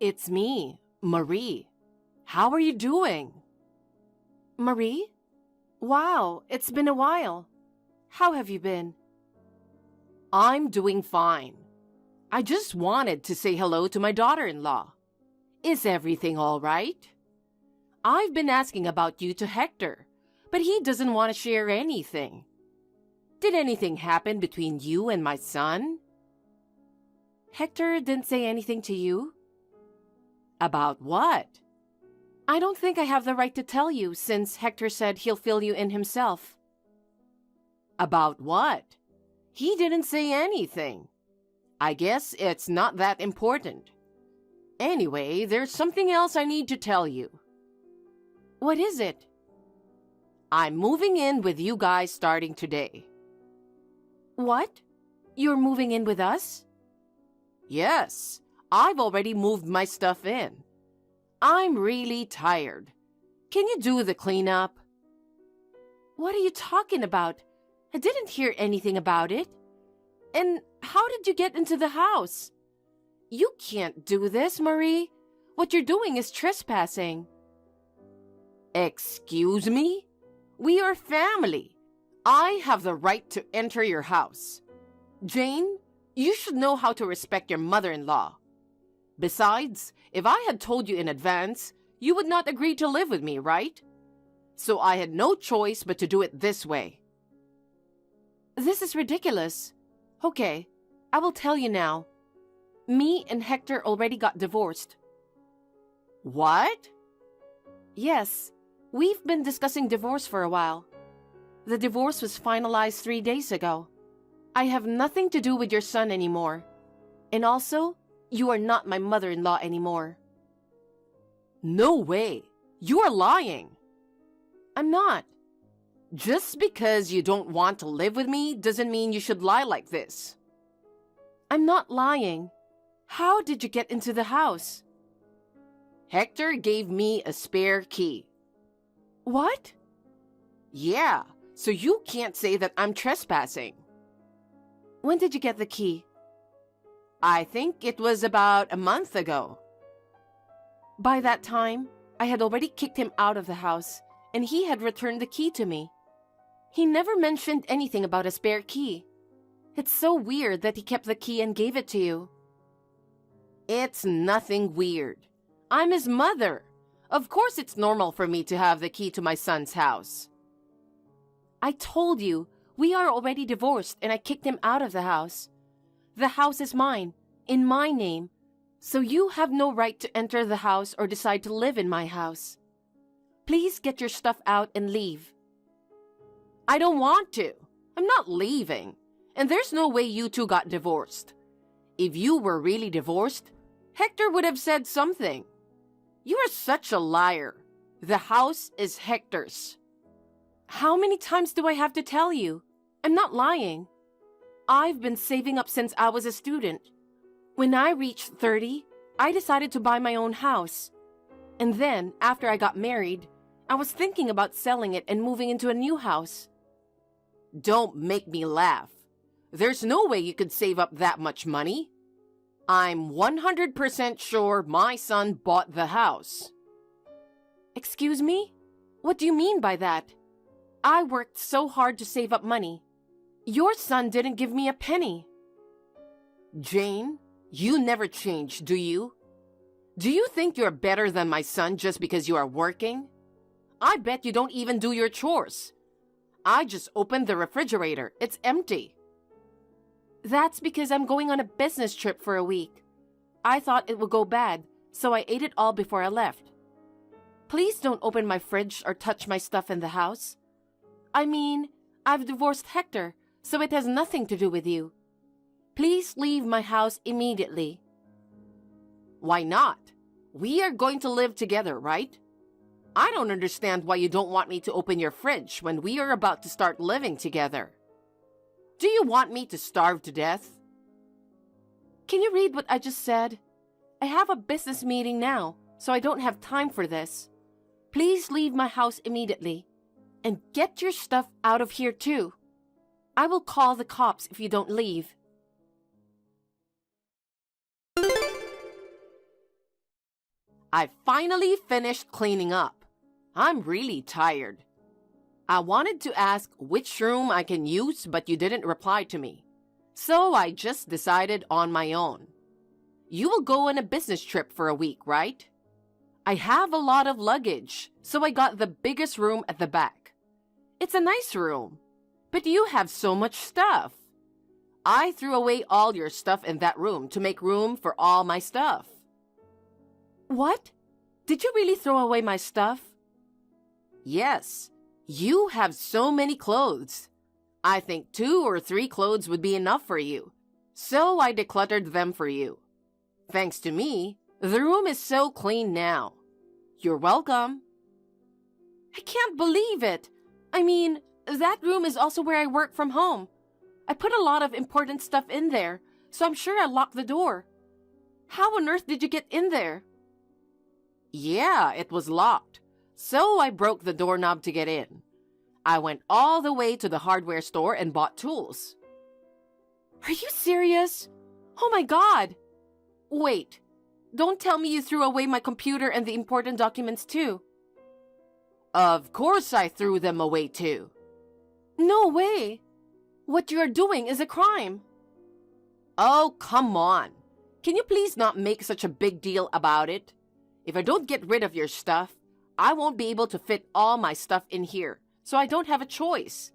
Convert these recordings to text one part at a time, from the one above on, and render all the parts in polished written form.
It's me, Marie. How are you doing? Marie? Wow, it's been a while. How have you been? I'm doing fine. I just wanted to say hello to my daughter-in-law. Is everything all right? I've been asking about you to Hector, but he doesn't want to share anything. Did anything happen between you and my son? Hector didn't say anything to you? About what? I don't think I have the right to tell you since Hector said he'll fill you in himself. About what? He didn't say anything. I guess it's not that important. Anyway, there's something else I need to tell you. What is it? I'm moving in with you guys starting today. What? You're moving in with us? Yes, I've already moved my stuff in. I'm really tired. Can you do the cleanup? What are you talking about? I didn't hear anything about it. And how did you get into the house? You can't do this, Marie. What you're doing is trespassing. Excuse me? We are family. I have the right to enter your house. Jane, you should know how to respect your mother-in-law. Besides, if I had told you in advance, you would not agree to live with me, right? So I had no choice but to do it this way. This is ridiculous. Okay, I will tell you now. Me and Hector already got divorced. What? Yes, we've been discussing divorce for a while. The divorce was finalized 3 days ago. I have nothing to do with your son anymore. And also, you are not my mother-in-law anymore. No way! You are lying! I'm not. Just because you don't want to live with me doesn't mean you should lie like this. I'm not lying. How did you get into the house? Hector gave me a spare key. What? Yeah, so you can't say that I'm trespassing. When did you get the key? I think it was about a month ago. By that time, I had already kicked him out of the house, and he had returned the key to me. He never mentioned anything about a spare key. It's so weird that he kept the key and gave it to you. It's nothing weird. I'm his mother. Of course it's normal for me to have the key to my son's house. I told you, we are already divorced and I kicked him out of the house. The house is mine, in my name, so you have no right to enter the house or decide to live in my house. Please get your stuff out and leave. I don't want to. I'm not leaving. And there's no way you two got divorced. If you were really divorced, Hector would have said something. You are such a liar. The house is Hector's. How many times do I have to tell you? I'm not lying. I've been saving up since I was a student. When I reached 30, I decided to buy my own house. And then, after I got married, I was thinking about selling it and moving into a new house. Don't make me laugh. There's no way you could save up that much money. I'm 100% sure my son bought the house. Excuse me? What do you mean by that? I worked so hard to save up money. Your son didn't give me a penny. Jane, you never change, do you? Do you think you're better than my son just because you are working? I bet you don't even do your chores. I just opened the refrigerator. It's empty. That's because I'm going on a business trip for a week. I thought it would go bad, so I ate it all before I left. Please don't open my fridge or touch my stuff in the house. I mean, I've divorced Hector, so it has nothing to do with you. Please leave my house immediately. Why not? We are going to live together, right? I don't understand why you don't want me to open your fridge when we are about to start living together. Do you want me to starve to death? Can you read what I just said? I have a business meeting now, so I don't have time for this. Please leave my house immediately. And get your stuff out of here too. I will call the cops if you don't leave. I finally finished cleaning up. I'm really tired. I wanted to ask which room I can use, but you didn't reply to me. So I just decided on my own. You will go on a business trip for a week, right? I have a lot of luggage, so I got the biggest room at the back. It's a nice room, but you have so much stuff. I threw away all your stuff in that room to make room for all my stuff. What? Did you really throw away my stuff? Yes. You have so many clothes. I think 2 or 3 clothes would be enough for you, so I decluttered them for you. Thanks to me, the room is so clean now. You're welcome. I can't believe it. I mean, that room is also where I work from home. I put a lot of important stuff in there, so I'm sure I locked the door. How on earth did you get in there? Yeah, it was locked, so I broke the doorknob to get in. I went all the way to the hardware store and bought tools. Are you serious? Oh my God! Wait, don't tell me you threw away my computer and the important documents too. Of course I threw them away too. No way! What you're doing is a crime. Oh, come on. Can you please not make such a big deal about it? If I don't get rid of your stuff, I won't be able to fit all my stuff in here, so I don't have a choice.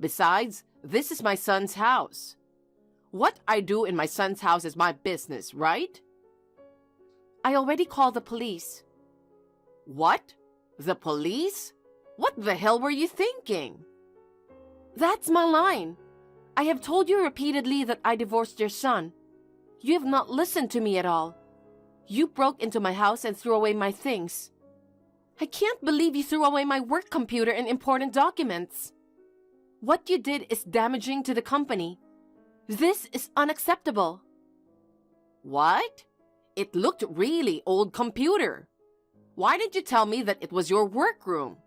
Besides, this is my son's house. What I do in my son's house is my business, right? I already called the police. What? The police? What the hell were you thinking? That's my line. I have told you repeatedly that I divorced your son. You have not listened to me at all. You broke into my house and threw away my things. I can't believe you threw away my work computer and important documents. What you did is damaging to the company. This is unacceptable. What? It looked really old computer. Why did you tell me that it was your workroom?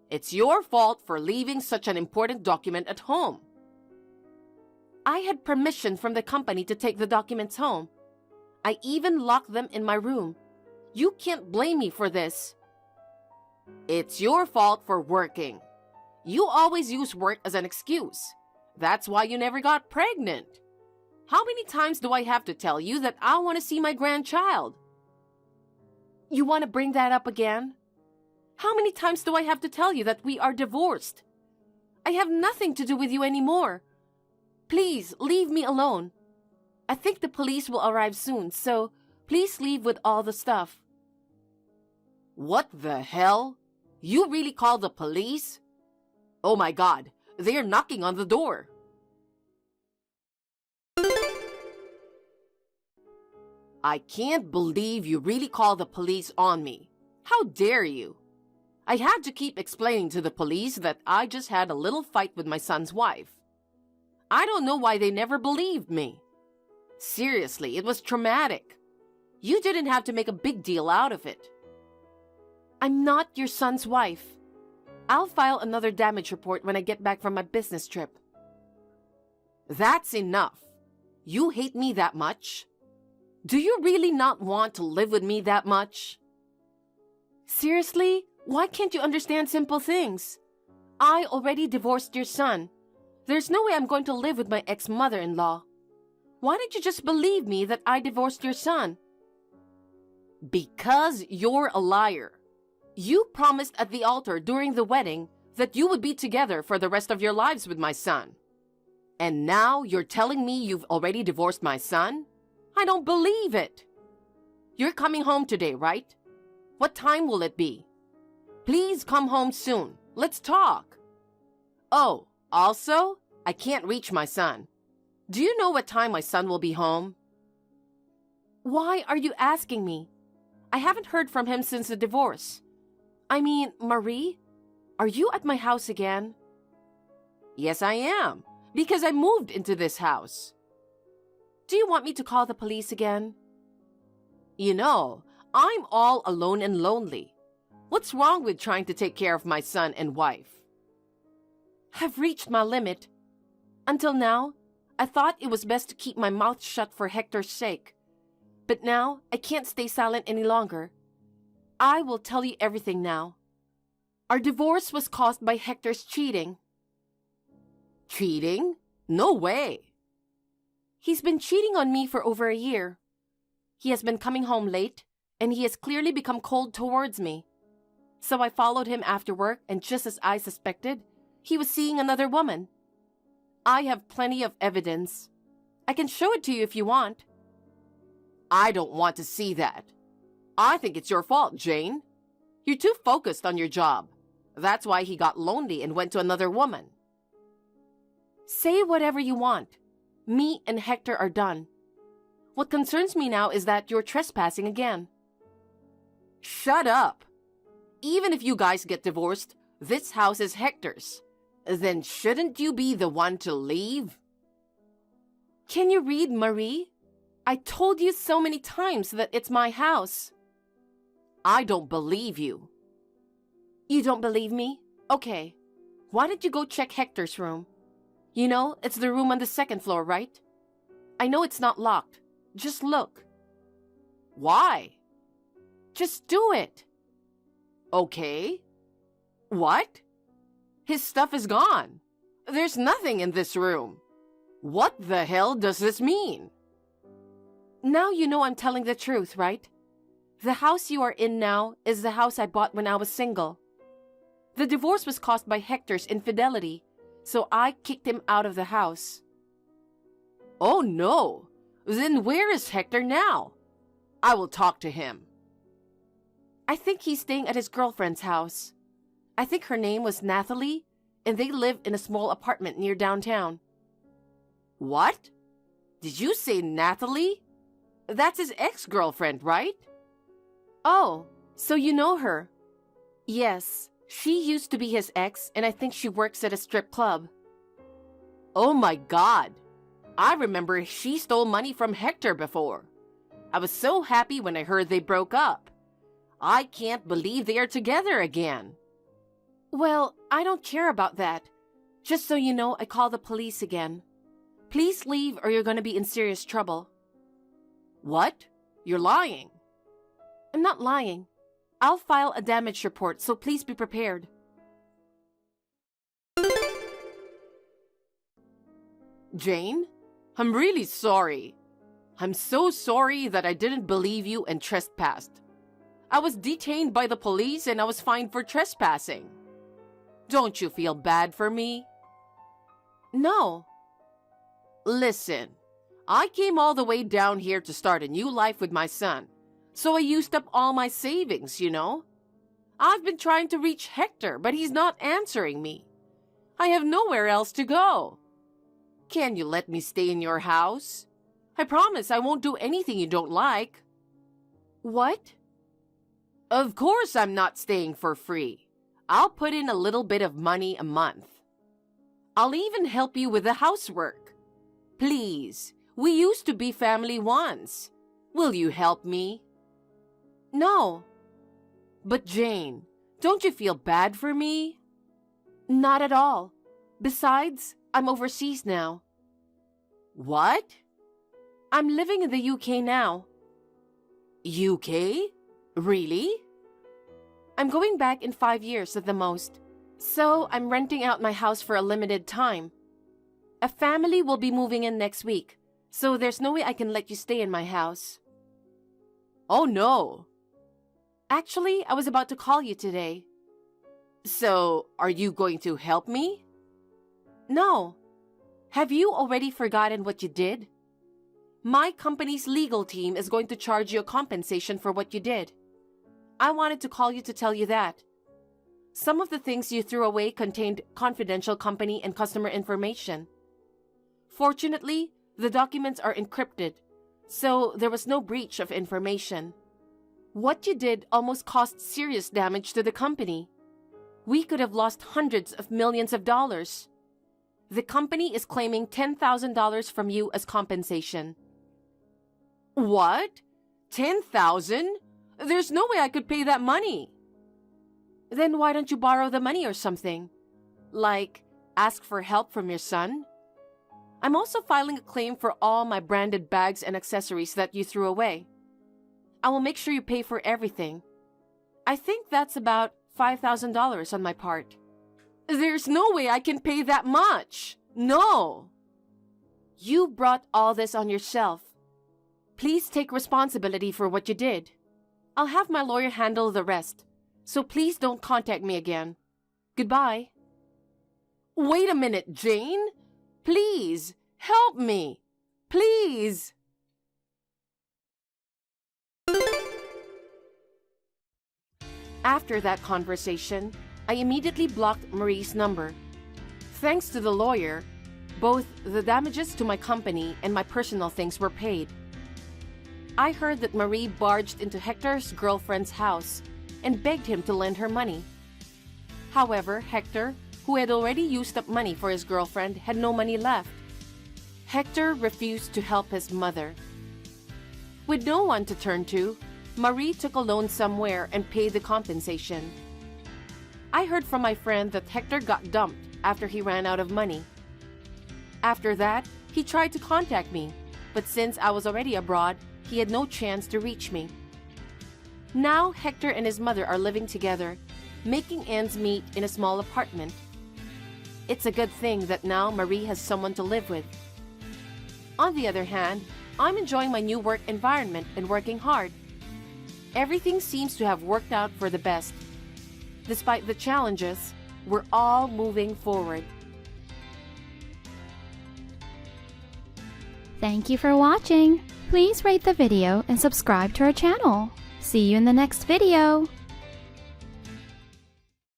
It's your fault for leaving such an important document at home. I had permission from the company to take the documents home. I even locked them in my room. You can't blame me for this. It's your fault for working. You always use work as an excuse. That's why you never got pregnant. How many times do I have to tell you that I want to see my grandchild? You want to bring that up again? How many times do I have to tell you that we are divorced? I have nothing to do with you anymore. Please, leave me alone. I think the police will arrive soon, so please leave with all the stuff. What the hell? You really called the police? Oh my God, they're knocking on the door. I can't believe you really called the police on me. How dare you? I had to keep explaining to the police that I just had a little fight with my son's wife. I don't know why they never believed me. Seriously, it was traumatic. You didn't have to make a big deal out of it. I'm not your son's wife. I'll file another damage report when I get back from my business trip. That's enough. You hate me that much? Do you really not want to live with me that much? Seriously? Why can't you understand simple things? I already divorced your son. There's no way I'm going to live with my ex-mother-in-law. Why didn't you just believe me that I divorced your son? Because you're a liar. You promised at the altar during the wedding that you would be together for the rest of your lives with my son. And now you're telling me you've already divorced my son? I don't believe it. You're coming home today, right? What time will it be? Please come home soon. Let's talk. Oh, also, I can't reach my son. Do you know what time my son will be home? Why are you asking me? I haven't heard from him since the divorce. I mean, Marie, are you at my house again? Yes, I am, because I moved into this house. Do you want me to call the police again? You know, I'm all alone and lonely. What's wrong with trying to take care of my son and wife? I've reached my limit. Until now, I thought it was best to keep my mouth shut for Hector's sake. But now, I can't stay silent any longer. I will tell you everything now. Our divorce was caused by Hector's cheating. Cheating? No way. He's been cheating on me for over a year. He has been coming home late, and he has clearly become cold towards me. So I followed him after work, and just as I suspected, he was seeing another woman. I have plenty of evidence. I can show it to you if you want. I don't want to see that. I think it's your fault, Jane. You're too focused on your job. That's why he got lonely and went to another woman. Say whatever you want. Me and Hector are done. What concerns me now is that you're trespassing again. Shut up. Even if you guys get divorced, this house is Hector's. Then shouldn't you be the one to leave? Can you read, Marie? I told you so many times that it's my house. I don't believe you. You don't believe me? Okay. Why don't you go check Hector's room? You know, it's the room on the second floor, right? I know it's not locked. Just look. Why? Just do it. Okay. What? His stuff is gone. There's nothing in this room. What the hell does this mean? Now you know I'm telling the truth, right? The house you are in now is the house I bought when I was single. The divorce was caused by Hector's infidelity, so I kicked him out of the house. Oh no! Then where is Hector now? I will talk to him. I think he's staying at his girlfriend's house. I think her name was Nathalie, and they live in a small apartment near downtown. What? Did you say Nathalie? That's his ex-girlfriend, right? Oh, so you know her. Yes, she used to be his ex, and I think she works at a strip club. Oh my God. I remember she stole money from Hector before. I was so happy when I heard they broke up. I can't believe they are together again. Well, I don't care about that. Just so you know, I call the police again. Please leave or you're going to be in serious trouble. What? You're lying. I'm not lying. I'll file a damage report, so please be prepared. Jane, I'm really sorry. I'm so sorry that I didn't believe you and trespassed. I was detained by the police and I was fined for trespassing. Don't you feel bad for me? No. Listen, I came all the way down here to start a new life with my son, so I used up all my savings, you know? I've been trying to reach Hector, but he's not answering me. I have nowhere else to go. Can you let me stay in your house? I promise I won't do anything you don't like. What? Of course I'm not staying for free. I'll put in a little bit of money a month. I'll even help you with the housework. Please, we used to be family once. Will you help me? No. But Jane, don't you feel bad for me? Not at all. Besides, I'm overseas now. What? I'm living in the UK now. UK? Really? I'm going back in 5 years at the most, so I'm renting out my house for a limited time. A family will be moving in next week, so there's no way I can let you stay in my house. Oh no. Actually, I was about to call you today. So, are you going to help me? No. Have you already forgotten what you did? My company's legal team is going to charge you a compensation for what you did. I wanted to call you to tell you that. Some of the things you threw away contained confidential company and customer information. Fortunately, the documents are encrypted, so there was no breach of information. What you did almost caused serious damage to the company. We could have lost hundreds of millions of dollars. The company is claiming $10,000 from you as compensation. What? 10,000? There's no way I could pay that money. Then why don't you borrow the money or something? Like, ask for help from your son? I'm also filing a claim for all my branded bags and accessories that you threw away. I will make sure you pay for everything. I think that's about $5,000 on my part. There's no way I can pay that much. No. You brought all this on yourself. Please take responsibility for what you did. I'll have my lawyer handle the rest, so please don't contact me again. Goodbye. Wait a minute, Jane. Please, help me. Please. After that conversation, I immediately blocked Marie's number. Thanks to the lawyer, both the damages to my company and my personal things were paid. I heard that Marie barged into Hector's girlfriend's house and begged him to lend her money. However, Hector, who had already used up money for his girlfriend, had no money left. Hector refused to help his mother. With no one to turn to, Marie took a loan somewhere and paid the compensation. I heard from my friend that Hector got dumped after he ran out of money. After that, he tried to contact me, but since I was already abroad, he had no chance to reach me. Now Hector and his mother are living together, making ends meet in a small apartment. It's a good thing that now Marie has someone to live with. On the other hand, I'm enjoying my new work environment and working hard. Everything seems to have worked out for the best. Despite the challenges, we're all moving forward. Thank you for watching. Please rate the video and subscribe to our channel. See you in the next video.